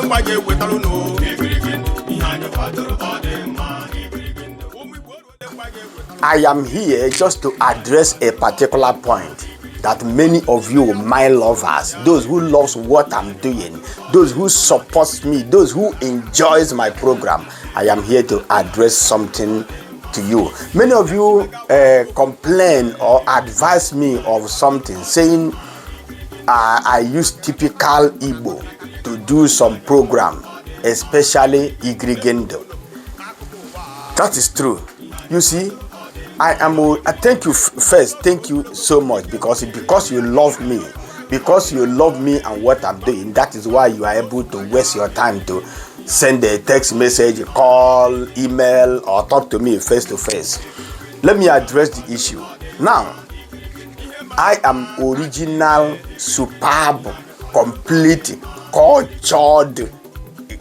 I am here just to address a particular point that many of you, my lovers, those who loves what I'm doing, those who supports me, those who enjoys my program, I am here to address something to you. Many of you complain or advise me of something, saying I use typical Igbo to do some program, especially igirigi. That is true. You see, I thank you first. Thank you so much because you love me, and what I'm doing. That is why you are able to waste your time to send a text message, call, email, or talk to me face to face. Let me address the issue now. I am original, superb, complete, cultured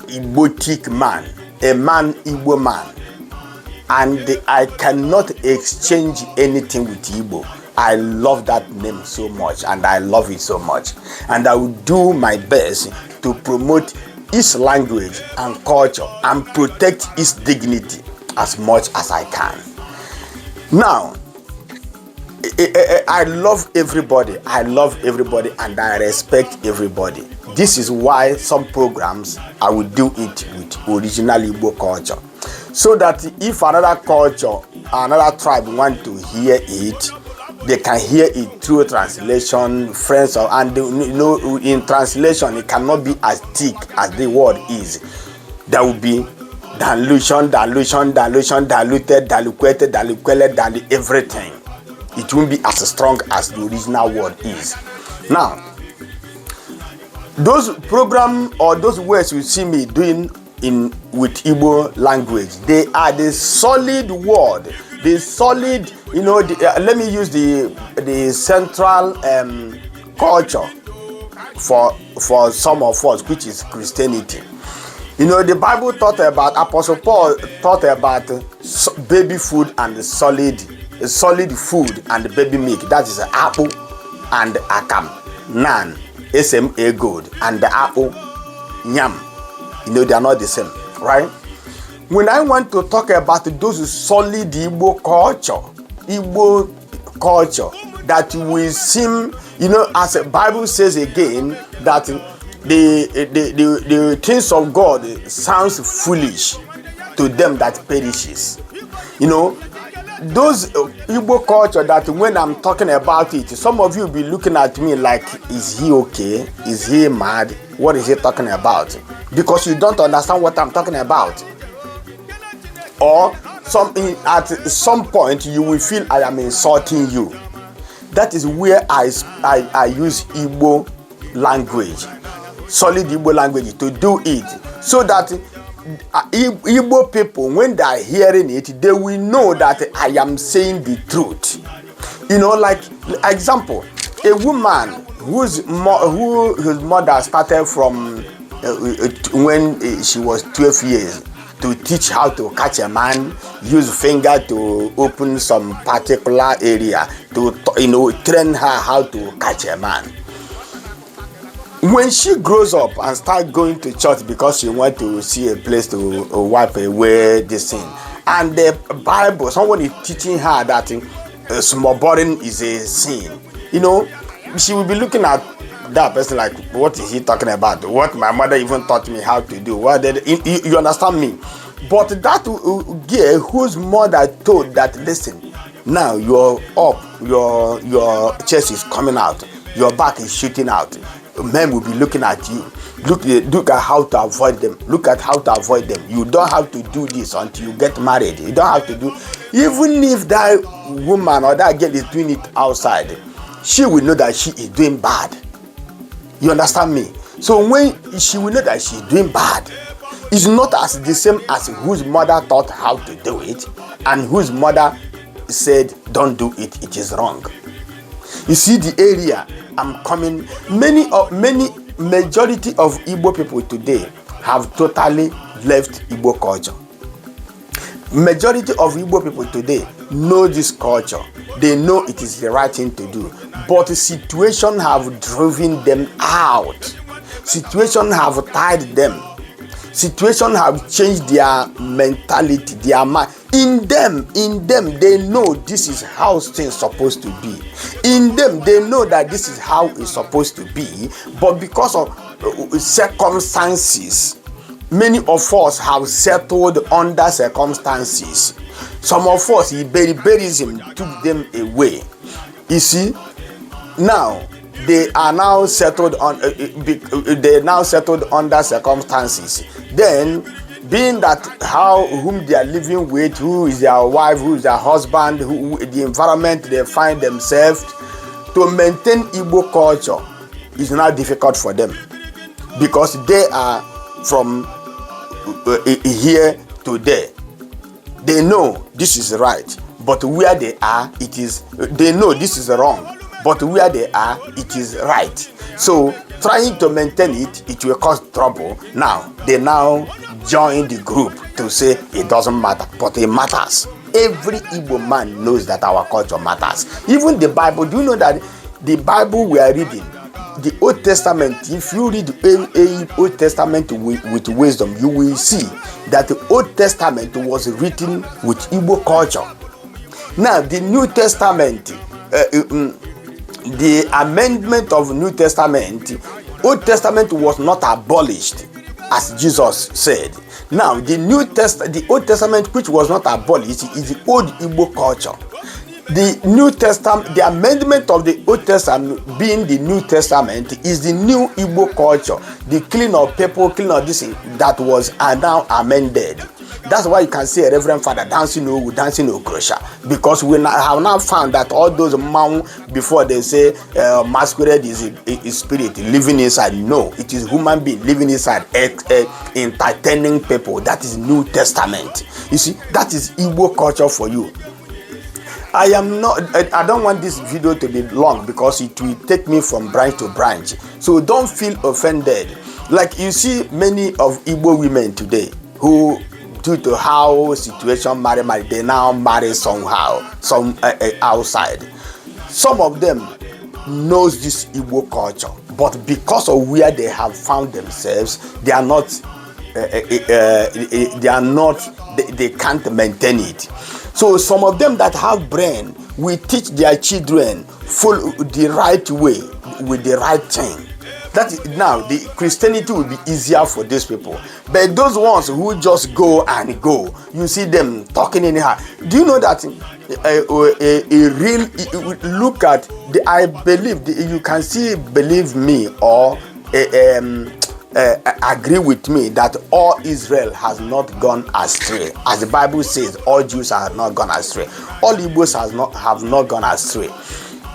Igbotic man, a man, Igbo man. And I cannot exchange anything with Igbo. I love that name so much, and I love it so much. And I will do my best to promote its language and culture and protect its dignity as much as I can. Now, I love everybody. And I respect everybody. This is why some programs I will do it with original Igbo culture. So that if another culture, another tribe want to hear it, they can hear it through translation, friends, and in translation it cannot be as thick as the word is. There will be diluted, everything. It won't be as strong as the original word is. Now, those program or those words you see me doing with Igbo language, they are the solid word, the solid, let me use the central culture for some of us, which is Christianity. The Bible taught about, Apostle Paul taught about baby food and solid food and baby milk. That is apple and akam, nan, SMA gold, and the apple, yam. They are not the same, right? When I want to talk about those solid Igbo culture that will seem, as the Bible says again, that the things of God sounds foolish to them that perishes. Those Igbo culture that when I'm talking about it, some of you will be looking at me like, is he okay? Is he mad? What is he talking about? Because you don't understand what I'm talking about. Or at some point you will feel I am insulting you. That is where I use Igbo language, solid Igbo language, to do it, so that Igbo people, when they are hearing it, they will know that I am saying the truth. Like example, a woman whose mother started from when she was 12 years to teach how to catch a man, use finger to open some particular area, to train her how to catch a man. When she grows up and start going to church because she want to see a place to wipe away the sin, and the Bible, someone is teaching her that small boring is a sin, she will be looking at that person like, what is he talking about? What my mother even taught me how to do. You understand me? But that girl whose mother told that, listen, now you're up, your chest is coming out, your back is shooting out, men will be looking at you. Look at how to avoid them. Look at how to avoid them. You don't have to do this until you get married. You don't have to do, even if that woman or that girl is doing it outside, she will know that she is doing bad. You understand me? So when she will know that she's doing bad, it's not as the same as whose mother taught how to do it and whose mother said don't do it, it is wrong. You see the area I'm coming, majority of Igbo people today have totally left Igbo culture. Majority of Igbo people today know this culture. They know it is the right thing to do, but the situation have driven them out. Situation have tied them. Situation have changed their mentality, their mind. In them, they know this is how things supposed to be. In them, they know that this is how it's supposed to be. But because of circumstances, many of us have settled under circumstances. Some of us, Iberiberism took them away. You see, now they are now settled on. They now settled under circumstances. Then, being that whom they are living with, who is their wife, who is their husband, who the environment they find themselves, to maintain Igbo culture is now difficult for them, because they are from here to there. They know this is right, but where they are, they know this is wrong, but where they are, it is right. So trying to maintain it will cause trouble. Now they join the group to say it doesn't matter, but it matters. Every Igbo man knows that our culture matters. Even the Bible. Do you know that the Bible we are reading, the Old Testament, if you read the Old Testament with wisdom, you will see that the Old Testament was written with Igbo culture. Now the New Testament, the amendment of New Testament, Old Testament was not abolished, as Jesus said. Now the Old Testament, which was not abolished, is the old Igbo culture. The New Testament, the amendment of the Old Testament being the New Testament, is the new Igbo culture. The killing of people, killing of this that was now amended. That's why you can see a Reverend Father dancing Okrosha, because we have now found that all those man before they say masquerade is spirit living inside. No, it is human being living inside, entertaining people. That is New Testament. You see, that is Igbo culture for you. I don't want this video to be long, because it will take me from branch to branch. So don't feel offended. Like you see many of Igbo women today who, due to how situation marry, they now marry somehow, outside. Some of them knows this Igbo culture, but because of where they have found themselves, they can't maintain it. So some of them that have brain will teach their children follow the right way with the right thing. That is, now the Christianity will be easier for these people. But those ones who just go and go, you see them talking anyhow. Do you know that look at I believe you can see, believe me or agree with me that all Israel has not gone astray. As the Bible says, all Jews have not gone astray. All Igbos have not gone astray.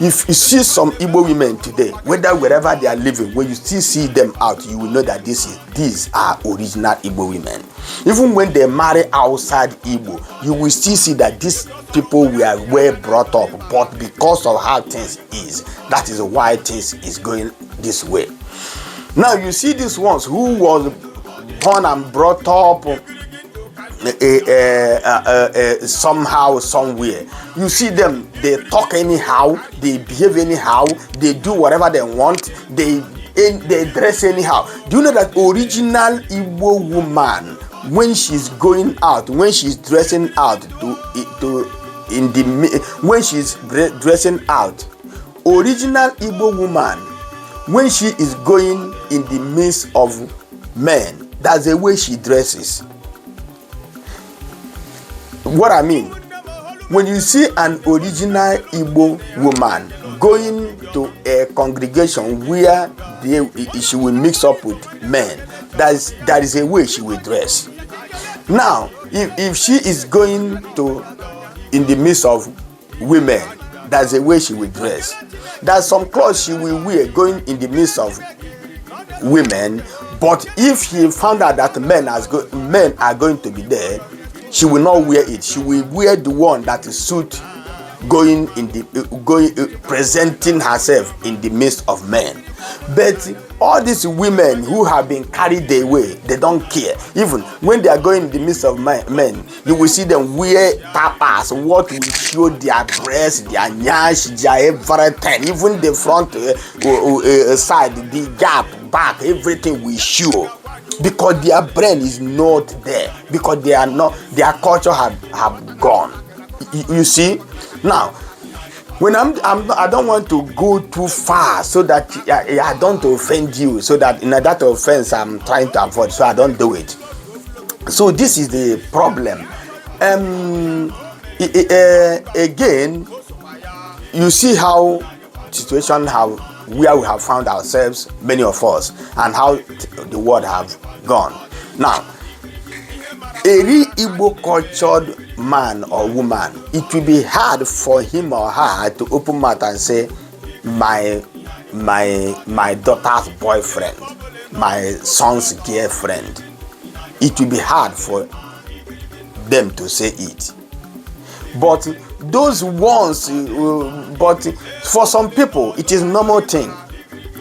If you see some Igbo women today, wherever they are living, when you still see them out, you will know that these are original Igbo women. Even when they marry outside Igbo, you will still see that these people were brought up, but because of how things is, that is why things is going this way. Now you see these ones who was born and brought up somehow, somewhere. You see them, they talk anyhow, they behave anyhow, they do whatever they want, they dress anyhow. Do you know that original Igbo woman, when she's going out, when she's dressing out when she's dressing out, original Igbo woman, when she is going in the midst of men, that's the way she dresses. What I mean, when you see an original Igbo woman going to a congregation where she will mix up with men, that is a way she will dress. Now, if she is going in the midst of women, that's the way she will dress. There's some clothes she will wear going in the midst of women, but if she found out that men are going to be there, she will not wear it. She will wear the one that is suit presenting herself in the midst of men. But all these women who have been carried away, they don't care. Even when they are going in the midst of men, you will see them wear tapas, what will show their breast, their nyash, their everything, even the front side, the gap, back, everything will show. because their brain is not there, because they are not, their culture have gone. You see. Now, when I don't want to go too far so that I don't offend you, so that in that offense I'm trying to avoid, so I don't do it. So this is the problem. Again, you see how situation have where we have found ourselves, many of us, and how the world have gone. Now, a real Igbo cultured man or woman, it will be hard for him or her to open mouth and say, my daughter's boyfriend, my son's girlfriend. It will be hard for them to say it. But those ones, but for some people, it is normal thing.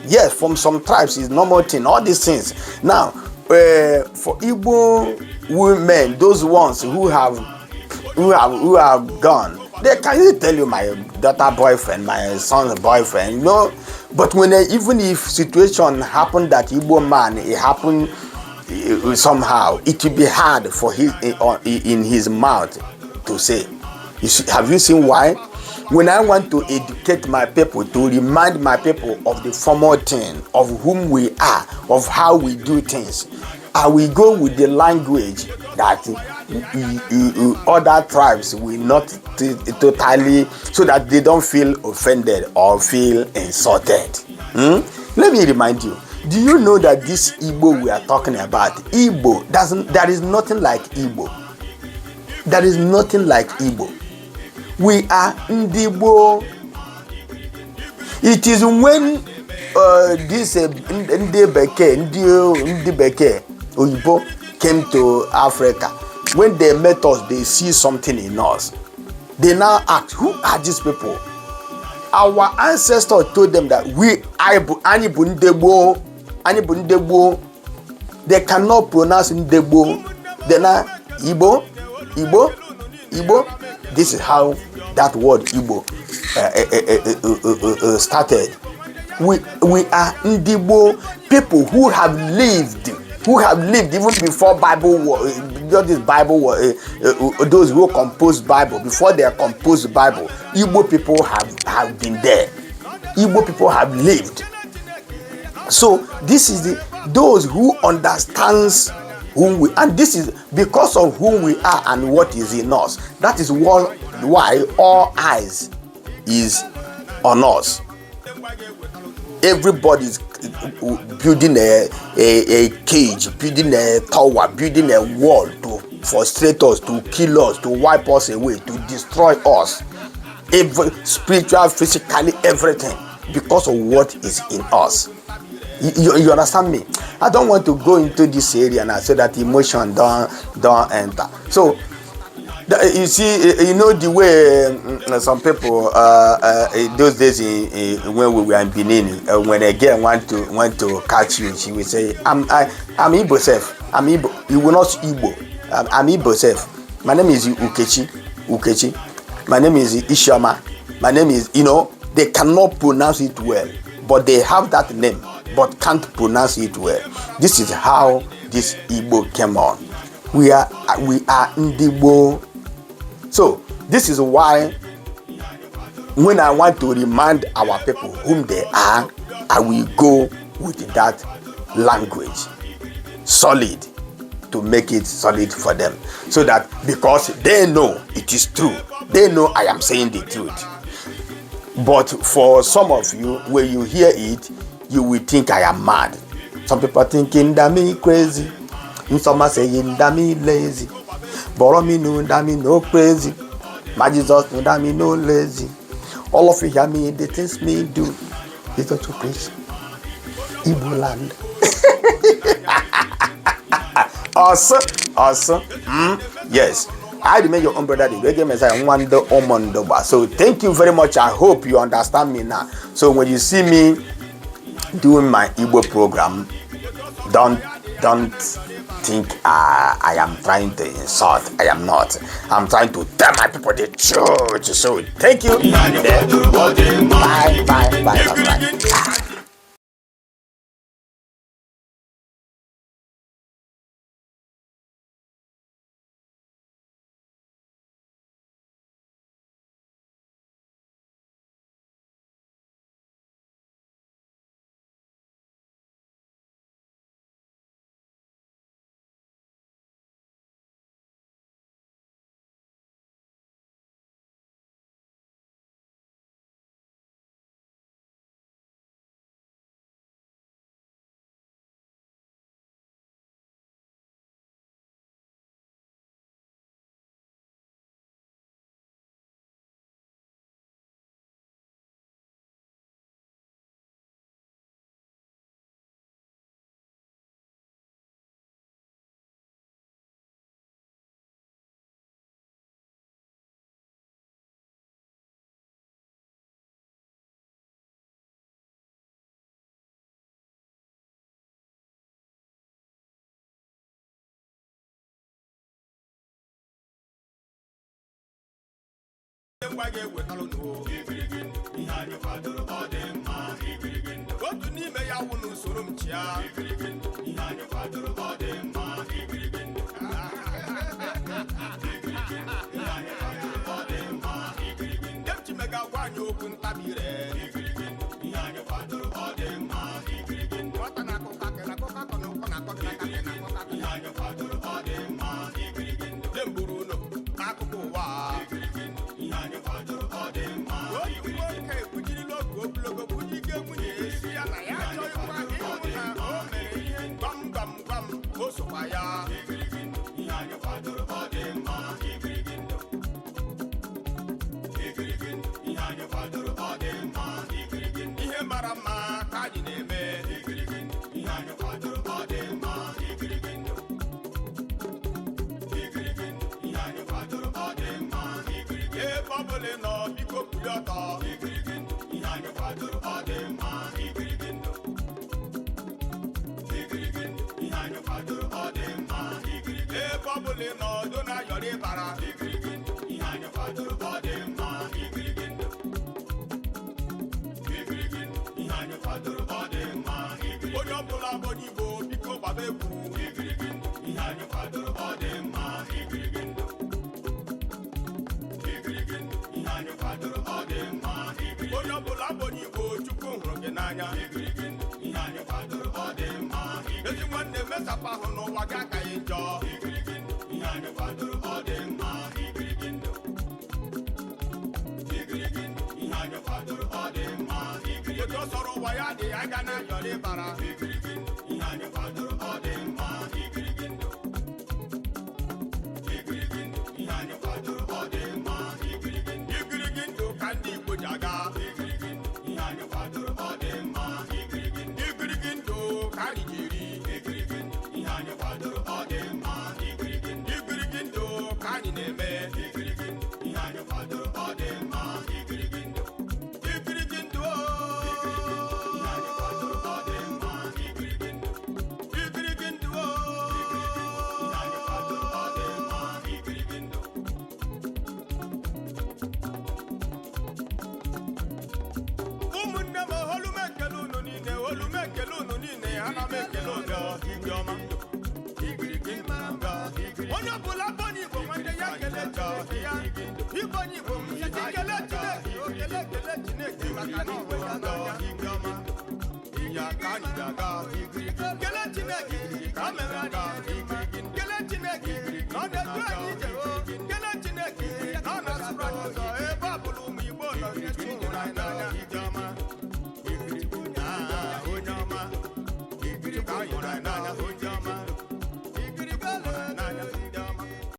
Yes, from some tribes, it's normal thing. All these things. Now, for Igbo women, those ones who have gone, they can tell you my daughter boyfriend, my son's boyfriend, you know. But when even if situation happened that Igbo man, it happened somehow, it will be hard for his in his mouth to say. You see, have you seen why? When I want to educate my people, to remind my people of the former thing, of whom we are, of how we do things, I will go with the language that other tribes will not totally, so that they don't feel offended or feel insulted. Let me remind you. Do you know that this Igbo we are talking about, Igbo there is nothing like Igbo. There is nothing like Igbo. We are Igbo. It is when this Ndi Beke Oyibo came to Africa, when they met us, they see something in us. They now ask, who are these people? Our ancestors told them that we are Ndebo. They cannot pronounce Ndebo. They now Igbo. This is how that word Igbo started. We are Ndebo, people who have lived even before Bible. This Bible, those who composed Bible, before they composed Bible, Igbo people have been there. Igbo people have lived. So this is those who understands whom we, and this is because of whom we are and what is in us. That is why all eyes is on us. Everybody's building a cage, building a tower, building a wall to frustrate us, to kill us, to wipe us away, to destroy us. Spiritual, physically, everything, because of what is in us. You understand me? I don't want to go into this area now so that emotion don't enter. So you see, you know the way some people those days when we were in Benin, when a girl want to catch you, she will say, I'm Igbo self. I'm Igbo. You will not Igbo. I'm Igbo self. My name is Ukechi. My name is Ishama. My name is, they cannot pronounce it well, but they have that name, but can't pronounce it well. This is how this Igbo came on. We are Ndebo. So this is why when I want to remind our people whom they are, I will go with that language, solid, to make it solid for them, so that because they know it is true, they know I am saying the truth. But for some of you, when you hear it, you will think I am mad. Some people thinking that me crazy, and some are saying that me lazy. But me know that me no crazy. My Jesus know that me no lazy. All of you hear me, the things me do. It's not too crazy. Igbo land. Awesome. Yes. I remain your own brother, the Reggae Messiah, Wando Omondoba. So thank you very much. I hope you understand me now. So when you see me doing my Igbo program, don't think I am trying to insult. I am not. I'm trying to tell my people the truth. So thank you. Bye. otu n'ime ya wụ n'usoro m chia Chimega gwa anyị okwu ntabire nwata na-akụkọ mburu ụlọ n'akụkụ ụwa otu nwoke bujirila oge ogologo bunye ike nwunye esi ya na ya achọghịkwa ịhụ na o mere ihe gwam gwam gwam o sokwa ya ihe mara mma ka anyị na-eme ebe ọ bụla nọ biko kwụrụ ọtọ ebe ọ bụla nọ do na ayọrọ ịbara onye ọbụla bụ Igbo biko gbaba egwu onye ọbụla bụ Igbo Chukwu hụrụ gị n'anya ezi nwanne mesapụ ahụ n'ụwa gị akaghị njọ otu ọ sọrọ ụwa ya dị ya ga na ayọrọ ịbara igirigi ndụ ka ndị Igbo ji aga igirigi ndụ ka anyị ji eri igirigi ndụ ka anyị na-eme igirigi ndụ ana m ekele ọma onye ọbụla bụ onye Igbo nwanne ya kele Chineke ya ịbụ onye Igbo site kele Chineke okele kele Chineke maka na ọgwụ ya n'anya ya ka anyị ga-aga kele Chineke ka mere anyị